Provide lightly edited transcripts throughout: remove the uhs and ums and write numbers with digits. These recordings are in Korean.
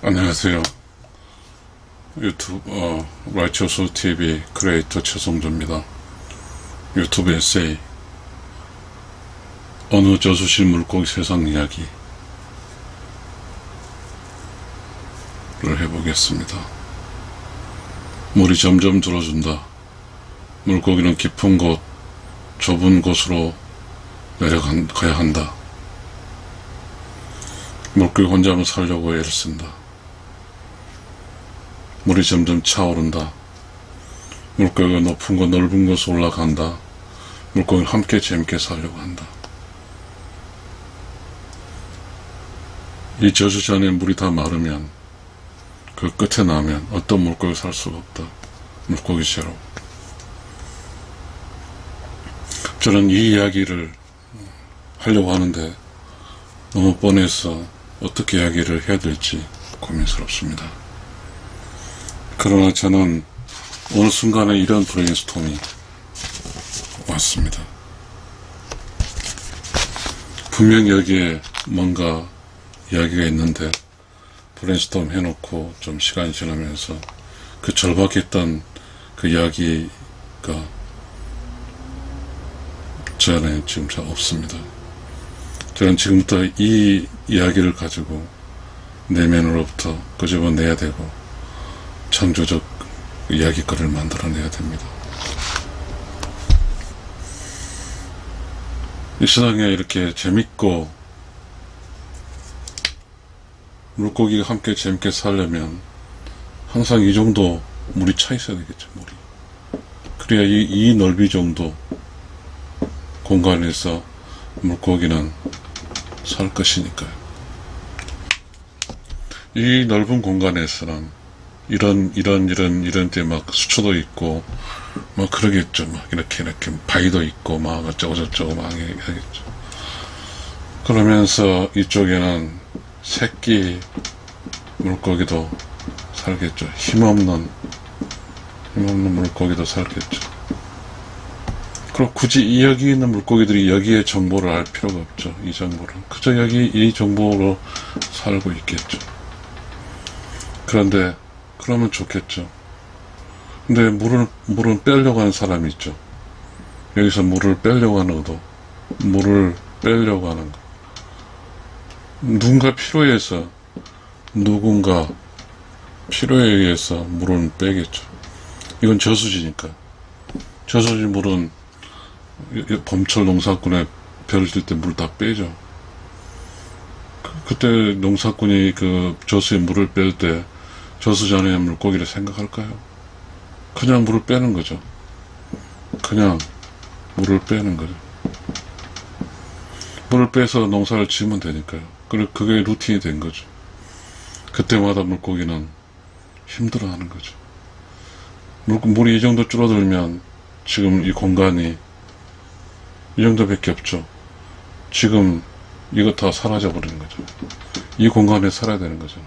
안녕하세요. 유튜브 라이처스 TV 크리에이터 최성조입니다. 유튜브 에세이 어느 저수실 물고기 세상 이야기를 해보겠습니다. 물이 점점 줄어든다. 물고기는 깊은 곳, 좁은 곳으로 내려가야 한다. 물고기 혼자만 살려고 애를 쓴다. 물이 점점 차오른다. 물고기가 높은 곳, 넓은 곳으로 올라간다. 물고기는 함께 재밌게 살려고 한다. 이 저수지 안에 물이 다 마르면, 그 끝에 나면 어떤 물고기 살 수가 없다. 물고기 제로. 저는 이 이야기를 하려고 하는데 너무 뻔해서 어떻게 이야기를 해야 될지 고민스럽습니다. 그러나 저는 어느 순간에 이런 브레인스톰이 왔습니다. 분명 여기에 뭔가 이야기가 있는데 브레인스톰 해놓고 좀 시간이 지나면서 그 절박했던 그 이야기가 제 안에 지금 잘 없습니다. 저는 지금부터 이 이야기를 가지고 내면으로부터 끄집어내야 되고 창조적 이야기거리를 만들어내야 됩니다. 이 세상에 이렇게 재밌고 물고기가 함께 재밌게 살려면 항상 이 정도 물이 차 있어야 되겠죠. 물이. 그래야 이 넓이 정도 공간에서 물고기는 살 것이니까요. 이 넓은 공간에서는 이런 때 막 수초도 있고 막 그러겠죠. 막 이렇게 바위도 있고 막 어쩌고 막 하겠죠. 그러면서 이쪽에는 새끼 물고기도 살겠죠. 힘없는 물고기도 살겠죠. 그럼 굳이 여기 있는 물고기들이 여기에 정보를 알 필요가 없죠. 이 정보를. 그저 여기 이 정보로 살고 있겠죠. 그런데 그러면 좋겠죠. 근데 물은 빼려고 하는 사람이 있죠. 여기서 물을 빼려고 하는 의도. 물을 빼려고 하는 거. 누군가 필요에 의해서 물은 빼겠죠. 이건 저수지니까. 저수지 물은 봄철 농사꾼에 별을 뜰 때 물 다 빼죠. 그때 농사꾼이 그 저수에 물을 뺄 때 저수지 안에 물고기를 생각할까요? 그냥 물을 빼는 거죠. 그냥 물을 빼는 거죠. 물을 빼서 농사를 지으면 되니까요. 그리고 그게 루틴이 된 거죠. 그때마다 물고기는 힘들어하는 거죠. 물이 이 정도 줄어들면 지금 이 공간이 이 정도밖에 없죠. 지금 이거 다 사라져버리는 거죠. 이 공간에 살아야 되는 거죠.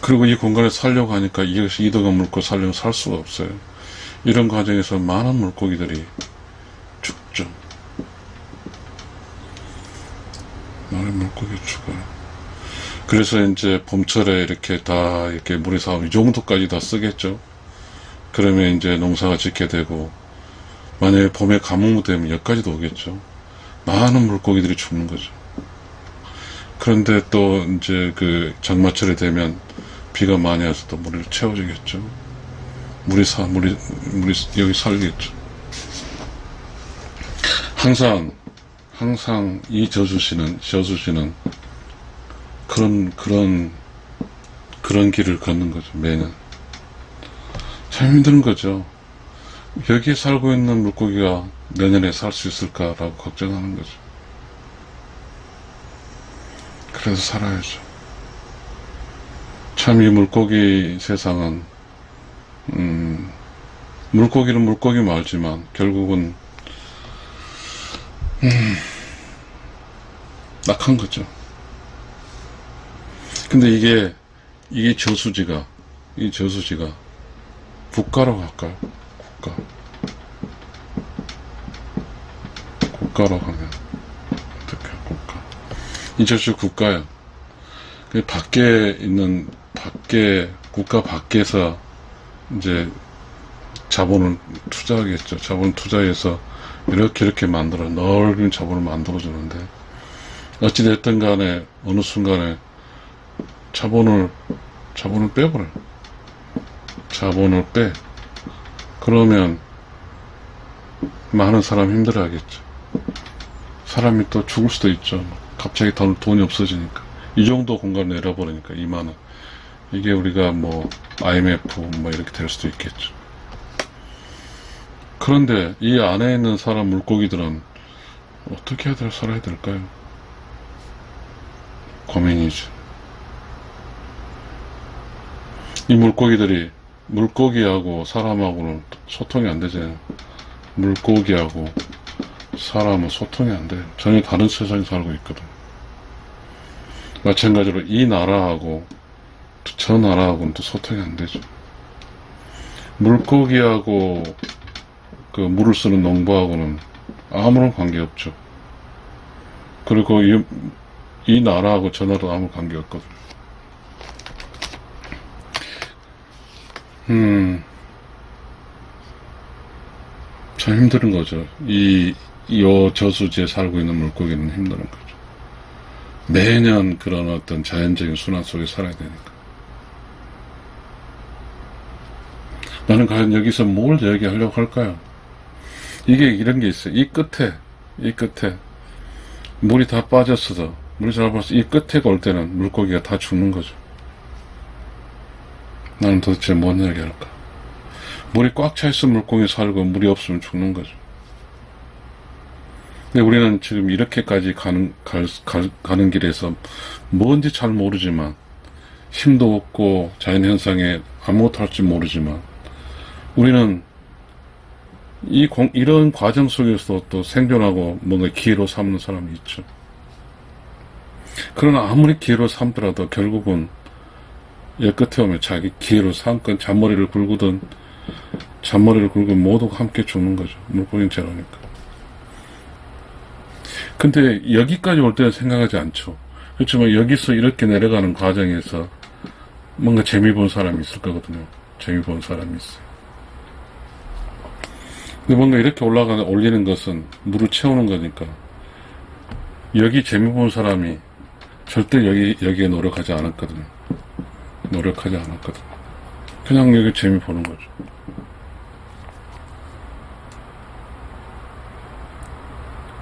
그리고 이 공간에 살려고 하니까 이것이 이더가 물고 살려면 살 수가 없어요. 이런 과정에서 많은 물고기들이 죽죠. 많은 물고기 죽어요. 그래서 이제 봄철에 이렇게 물이 사오면 이 정도까지 다 쓰겠죠. 그러면 이제 농사가 짓게 되고, 만약에 봄에 가뭄이 되면 여기까지도 오겠죠. 많은 물고기들이 죽는 거죠. 그런데 또 이제 그 장마철이 되면 비가 많이 와서 또 물이 채워지겠죠. 물이 여기 살겠죠. 항상 이 저수지는 그런 길을 걷는 거죠. 매년. 참 힘든 거죠. 여기에 살고 있는 물고기가 내년에 살 수 있을까라고 걱정하는 거죠. 그래서 살아야죠. 참 이 물고기 세상은 물고기는 물고기 말지만 결국은 낙한 거죠. 근데 이 저수지가 국가라고 할까요? 국가라고 하면 어떻게 국가? 이 저수지 국가예요. 그 밖에 있는, 국가 밖에서 이제 자본을 투자하겠죠. 자본 투자해서 이렇게 만들어, 넓은 자본을 만들어주는데, 어찌됐든 간에, 어느 순간에 자본을 빼버려요. 자본을 빼. 그러면 많은 사람 힘들어 하겠죠. 사람이 또 죽을 수도 있죠. 갑자기 돈이 없어지니까. 이 정도 공간을 내려버리니까, 2만원. 이게 우리가 뭐, IMF 뭐 이렇게 될 수도 있겠죠. 그런데 이 안에 있는 사람 물고기들은 어떻게 살아야 될까요? 고민이죠. 이 물고기들이, 물고기하고 사람하고는 소통이 안 되잖아요. 물고기하고 사람은 소통이 안 돼요. 전혀 다른 세상에 살고 있거든. 마찬가지로 이 나라하고 저 나라하고는 또 소통이 안 되죠. 물고기하고 그 물을 쓰는 농부하고는 아무런 관계 없죠. 그리고 이 나라하고 저 나라도 아무 관계 없거든. 참 힘든 거죠. 요 저수지에 살고 있는 물고기는 힘든 거죠. 매년 그런 어떤 자연적인 순환 속에 살아야 되니까. 나는 과연 여기서 뭘 얘기하려고 할까요? 이게 이런 게 있어요. 이 끝에 물이 다 빠졌어도, 물이 잘 빠져서 이 끝에 올 때는 물고기가 다 죽는 거죠. 나는 도대체 뭔 얘기 할까? 물이 꽉 차 있으면 물고기 살고, 물이 없으면 죽는 거죠. 근데 우리는 지금 이렇게까지 가는 길에서 뭔지 잘 모르지만, 힘도 없고, 자연현상에 아무것도 할 줄 모르지만, 우리는 이런 과정 속에서 또 생존하고 뭔가 기회로 삼는 사람이 있죠. 그러나 아무리 기회로 삼더라도 결국은 여 끝에 오면 자기 기회로 삼건 잔머리를 굴고든 모두가 함께 죽는 거죠. 물고기는 제로니까. 근데 여기까지 올 때는 생각하지 않죠. 그렇지만 여기서 이렇게 내려가는 과정에서 뭔가 재미 본 사람이 있을 거거든요. 재미 본 사람이 있어요. 근데 뭔가 이렇게 올리는 것은 물을 채우는 거니까, 여기 재미 본 사람이 절대 여기에 노력하지 않았거든요. 그냥 여기 재미 보는 거죠.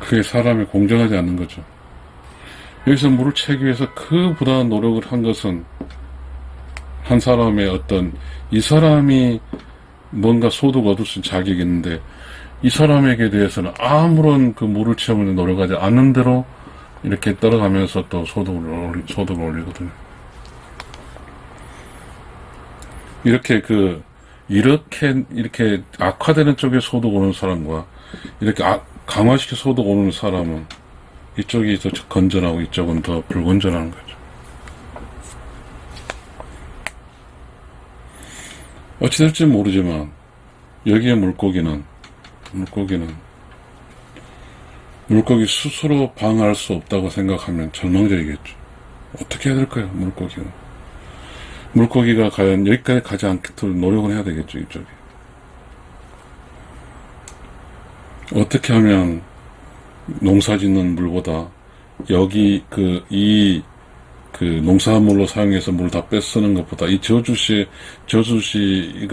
그게 사람이 공정하지 않는 거죠. 여기서 물을 채기 위해서 그 부단한 노력을 한 것은 한 사람의 이 사람이 뭔가 소득 얻을 수 있는 자격이 있는데, 이 사람에게 대해서는 아무런 그 물을 채우는 노력하지 않는 대로 이렇게 떨어가면서 또 소득을 올리거든요. 이렇게 악화되는 쪽에 소득 오는 사람과 이렇게 강화시켜 소득 오는 사람은 이쪽이 더 건전하고 이쪽은 더 불건전한 거죠. 어찌될지 모르지만 여기에 물고기 스스로 방어할 수 없다고 생각하면 절망적이겠죠. 어떻게 해야 될까요? 물고기가 과연 여기까지 가지 않도록 노력을 해야 되겠죠. 이쪽에 어떻게 하면 농사 짓는 물보다 여기 농사물로 사용해서 물 다 뺏쓰는 것보다 이 저수지가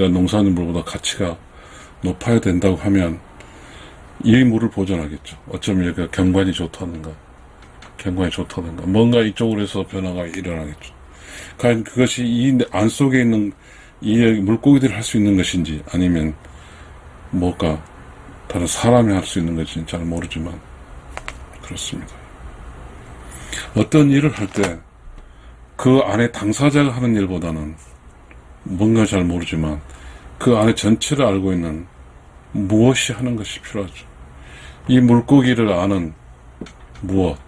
농사하는 물보다 가치가 높아야 된다고 하면 이 물을 보존하겠죠. 어쩌면 여기가 경관이 좋다든가 뭔가 이쪽으로 해서 변화가 일어나겠죠. 과연 그것이 이 안 속에 있는 이 물고기들이 할 수 있는 것인지, 아니면 뭔가 다른 사람이 할 수 있는 것인지 잘 모르지만 그렇습니다. 어떤 일을 할 때 그 안에 당사자가 하는 일보다는 뭔가 잘 모르지만 그 안에 전체를 알고 있는 무엇이 하는 것이 필요하죠. 이 물고기를 아는 무엇,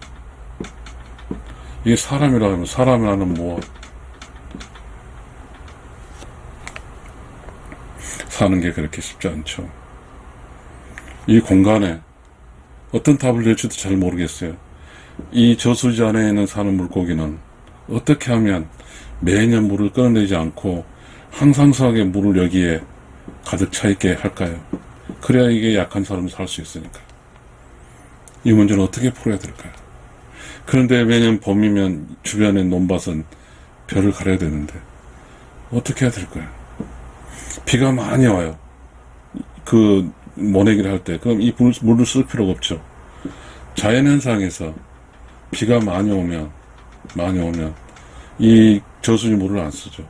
이게 사람이라 하면 사람을 아는 무엇, 사는 게 그렇게 쉽지 않죠. 이 공간에 어떤 답을 낼지도 잘 모르겠어요. 이 저수지 안에 있는 사는 물고기는 어떻게 하면 매년 물을 끊어내지 않고 항상성하게 물을 여기에 가득 차 있게 할까요? 그래야 이게 약한 사람이 살 수 있으니까. 이 문제는 어떻게 풀어야 될까요? 그런데 매년 봄이면 주변의 논밭은 벼를 갈아야 되는데 어떻게 해야 될까요? 비가 많이 와요. 그 모내기를 할 때 그럼 이 물을 쓸 필요가 없죠. 자연현상에서 비가 많이 오면 이 저수지 물을 안 쓰죠.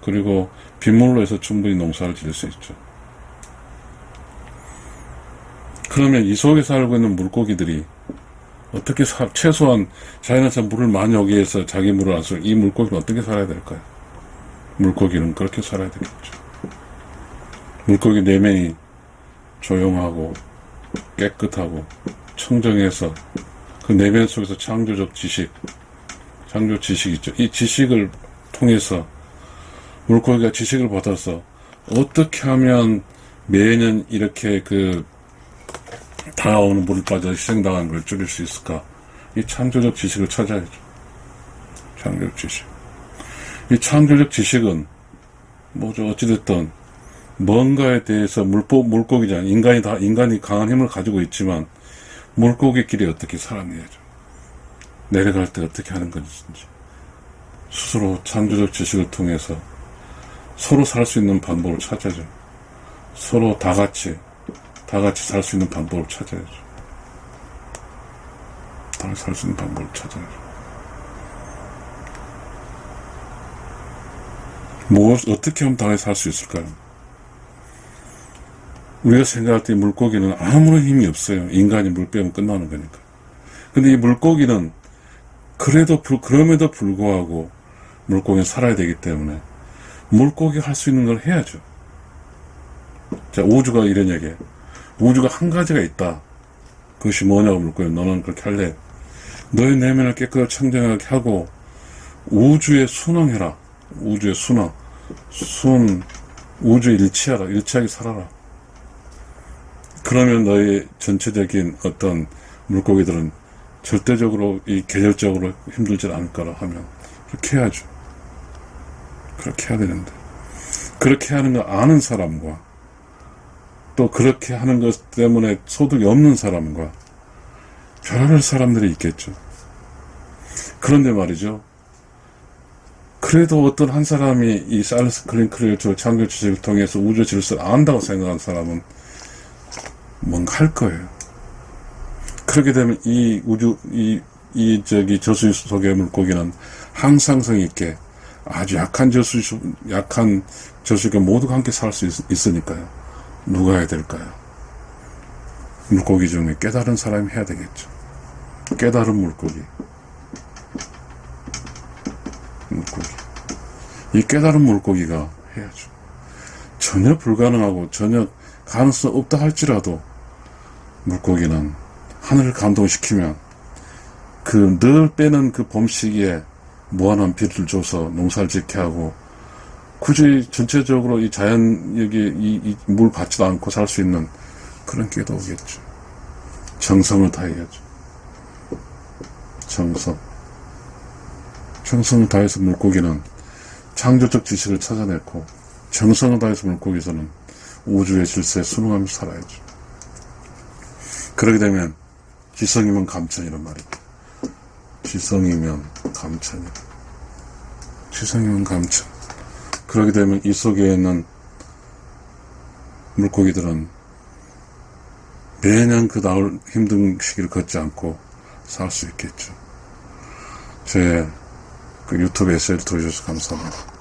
그리고 빗물로 해서 충분히 농사를 지을 수 있죠. 그러면 이 속에 살고 있는 물고기들이 어떻게 최소한 자연에서 물을 많이 오기 위해서 자기 물을 안 쓰고 이 물고기는 어떻게 살아야 될까요? 물고기는 그렇게 살아야 되겠죠. 물고기 내면이 조용하고 깨끗하고 청정해서 그 내면 속에서 창조 지식 있죠. 이 지식을 통해서 물고기가 지식을 받아서 어떻게 하면 매년 이렇게 다가오는 물을 빠져 희생당하는 걸 줄일 수 있을까? 이 창조적 지식을 찾아야죠. 창조적 지식. 이 창조적 지식은 뭐죠? 어찌됐든 뭔가에 대해서 물고기잖아. 인간이 강한 힘을 가지고 있지만 물고기끼리 어떻게 살아내야죠. 내려갈 때 어떻게 하는 것인지 스스로 창조적 지식을 통해서 서로 살 수 있는 방법을 찾아야죠. 서로 다 같이 살 수 있는 방법을 찾아야죠. 다 같이 살 수 있는 방법을 찾아야죠. 어떻게 하면 다 같이 살 수 있을까요? 우리가 생각할 때 물고기는 아무런 힘이 없어요. 인간이 물 빼면 끝나는 거니까. 근데 이 물고기는 그럼에도 불구하고 물고기는 살아야 되기 때문에 물고기가 할 수 있는 걸 해야죠. 자, 우주가 이런 얘기예요. 우주가 한 가지가 있다. 그것이 뭐냐고 물고기. 너는 그렇게 할래? 너의 내면을 깨끗하게 청정하게 하고 우주에 순응해라. 우주에 순응. 우주에 일치하게 살아라. 그러면 너의 전체적인 어떤 물고기들은 절대적으로 계절적으로 힘들지 않을 거라 하면 그렇게 해야죠. 그렇게 해야 되는데 그렇게 하는 거 아는 사람과 또 그렇게 하는 것 때문에 소득이 없는 사람과 별의별 사람들이 있겠죠. 그런데 말이죠. 그래도 어떤 한 사람이 이 찰스 클링크의 창조 지식을 통해서 우주 질서를 안다고 생각하는 사람은 뭔가 할 거예요. 그렇게 되면 저수지 속의 물고기는 항상성 있게 아주 약한 저수지가 모두가 함께 살 수 있으니까요. 누가 해야 될까요? 물고기 중에 깨달은 사람이 해야 되겠죠. 깨달은 물고기. 이 깨달은 물고기가 해야죠. 전혀 불가능하고 전혀 가능성 없다 할지라도 물고기는 하늘을 감동시키면 늘 빼는 그 봄 시기에 무한한 비를 줘서 농사를 짓게 하고 굳이 전체적으로 이 자연 여기 물 받지도 않고 살 수 있는 그런 기회도 오겠죠. 정성을 다해야죠. 정성을 다해서 물고기는 창조적 지식을 찾아냈고 정성을 다해서 물고기에서는 우주의 질서에 순응하며 살아야죠. 그러게 되면 지성이면 감천이란 말입니다. 지성이면 감천. 그러게 되면 이 속에 있는 물고기들은 매년 그 나올 힘든 시기를 걷지 않고 살 수 있겠죠. 제 유튜브 에세이를 들어주셔서 감사합니다.